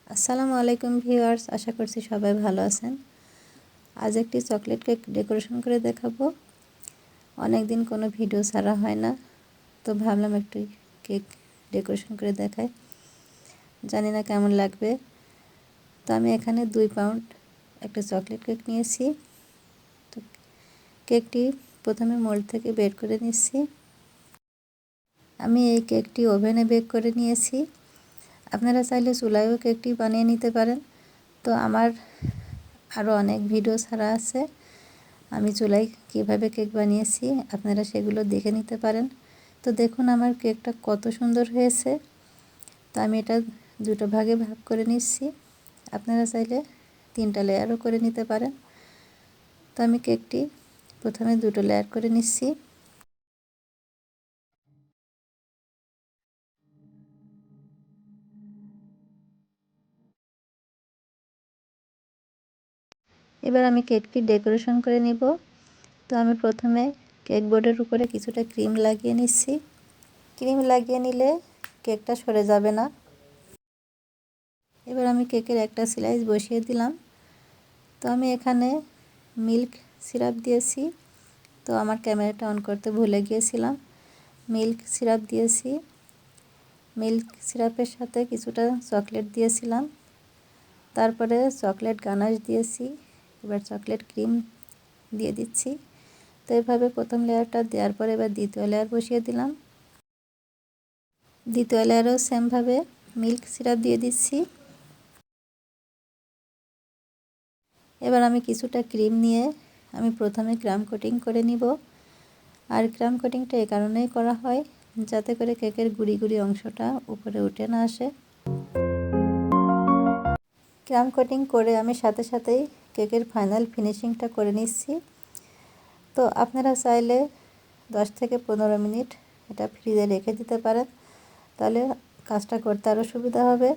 আসসালামু আলাইকুম ভিউয়ার্স, আশা করছি সবাই ভালো আছেন। আজ একটি চকলেট কেক ডেকোরেশন করে দেখাবো। অনেক দিন কোনো ভিডিও ছাড়া হয় না, তো ভাবলাম একটু কেক ডেকোরেশন করে দেখাই। জানি না কেমন লাগবে। তো আমি এখানে 2 পাউন্ড একটা চকলেট কেক নিয়েছি। তো কেকটি প্রথমে মোল্ড থেকে বের করে নিচ্ছি। আমি এই কেকটি ওভেনে বেক করে নিয়েছি। আপনারা চাইলে চুলায়ও কেকটি বানিয়ে নিতে পারেন। তো আমার আরও অনেক ভিডিও ছাড়া আছে, আমি চুলায় কীভাবে কেক বানিয়েছি আপনারা সেগুলো দেখে নিতে পারেন। তো দেখুন আমার কেকটা কত সুন্দর হয়েছে। তো আমি এটা 2টো ভাগে ভাগ করে নিচ্ছি। আপনারা চাইলে 3টা লেয়ারও করে নিতে পারেন। তো আমি কেকটি প্রথমে 2টো লেয়ার করে নিচ্ছি। এবার আমি কেকটি ডেকোরেশন করে নিব। তো আমি প্রথমে কেক বোর্ডের উপরে কিছুটা ক্রিম লাগিয়ে নিচ্ছি। ক্রিম লাগিয়ে নিলে কেকটা সরে যাবে না। এবার আমি কেকের একটা স্লাইস বসিয়ে দিলাম। তো আমি এখানে মিল্ক সিরাপ দিয়েছি। তো আমার ক্যামেরাটা অন করতে ভুলে গিয়েছিলাম। মিল্ক সিরাপ দিয়েছি। মিল্ক সিরাপের সাথে কিছুটা চকলেট দিয়েছিলাম। তারপরে চকলেট গানাশ দিয়েছি। এবার চকলেট ক্রিম দিয়ে দিচ্ছি। তো এভাবে প্রথম লেয়ারটা দেওয়ার পরে এবার দ্বিতীয় লেয়ার বসিয়ে দিলাম। দ্বিতীয় লেয়ারও সেমভাবে মিল্ক সিরাপ দিয়ে দিচ্ছি। এবার আমি কিছুটা ক্রিম নিয়ে আমি প্রথমে ক্রাম কোটিং করে নিব। আর ক্রাম কোটিংটা এই কারণেই করা হয় যাতে করে কেকের গুঁড়ি গুঁড়ি অংশটা উপরে উঠে না আসে। ক্রাম কোটিং করে আমি সাথে সাথেই কেকের ফাইনাল ফিনিশিংটা করে নিচ্ছি। তো আপনারা চাইলে 10 থেকে 15 মিনিট এটা ফ্রিজে রেখে দিতে পারেন, তাহলে কাজটা করতে আরও সুবিধা হবে।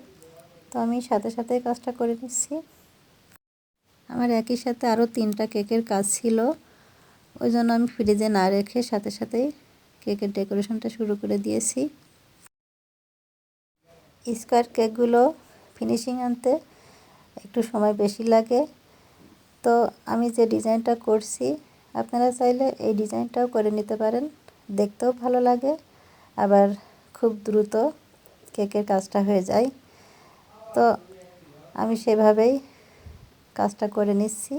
তো আমি সাথে সাথেই কাজটা করে নিচ্ছি। আমার একই সাথে আরও 3টা কেকের কাজ ছিল, ওই জন্য আমি ফ্রিজে না রেখে সাথে সাথেই কেকের ডেকোরেশনটা শুরু করে দিয়েছি। স্কোয়ার কেকগুলো ফিনিশিং আনতে একটু সময় বেশি লাগে। তো আমি যে ডিজাইনটা করছি আপনারা চাইলে এই ডিজাইনটাও করে নিতে পারেন, দেখতেও ভালো লাগে, আবার খুব দ্রুত কেকের কাজটা হয়ে যায়। তো আমি সেভাবেই কাজটা করে নিচ্ছি,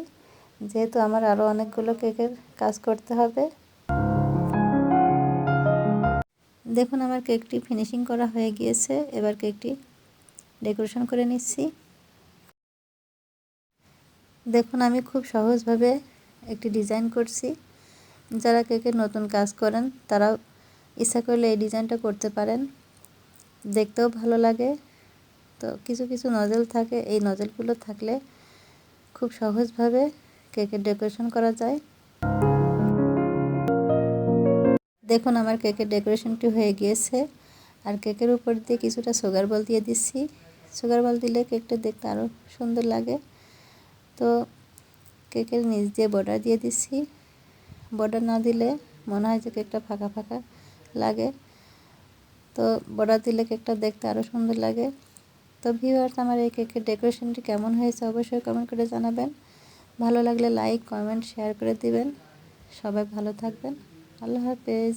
যেহেতু আমার আরও অনেকগুলো কেকের কাজ করতে হবে। দেখুন আমার কেকটি ফিনিশিং করা হয়ে গিয়েছে। এবার কেকটি ডেকোরেশন করে নিচ্ছি। দেখুন আমি খুব সহজভাবে একটি ডিজাইন করছি। যারা কেকের নতুন কাজ করেন তারাও ইচ্ছা করলে এই ডিজাইনটা করতে পারেন, দেখতেও ভালো লাগে। তো কিছু কিছু নজল থাকে, এই নজলগুলো থাকলে খুব সহজভাবে কেকের ডেকোরেশন করা যায়। দেখুন আমার কেকের ডেকোরেশনটি হয়ে গিয়েছে। আর কেকের উপর দিয়ে কিছুটা সুগার বল দিয়ে দিচ্ছি। সুগার বল দিলে কেকটা দেখতে আরও সুন্দর লাগে। তো কেকের নিচ দিয়ে বর্ডার দিয়ে দিচ্ছি। বর্ডার না দিলে মনে হয় যে কেকটা ফাঁকা ফাঁকা লাগে, তো বর্ডার দিলে কেকটা দেখতে আরও সুন্দর লাগে। তো ভিউয়ার্স, আমার এই কেকের ডেকোরেশনটি কেমন হয়েছে অবশ্যই কমেন্ট করে জানাবেন। ভালো লাগলে লাইক, কমেন্ট, শেয়ার করে দিবেন। সবাই ভালো থাকবেন। আল্লাহ হাফেজ।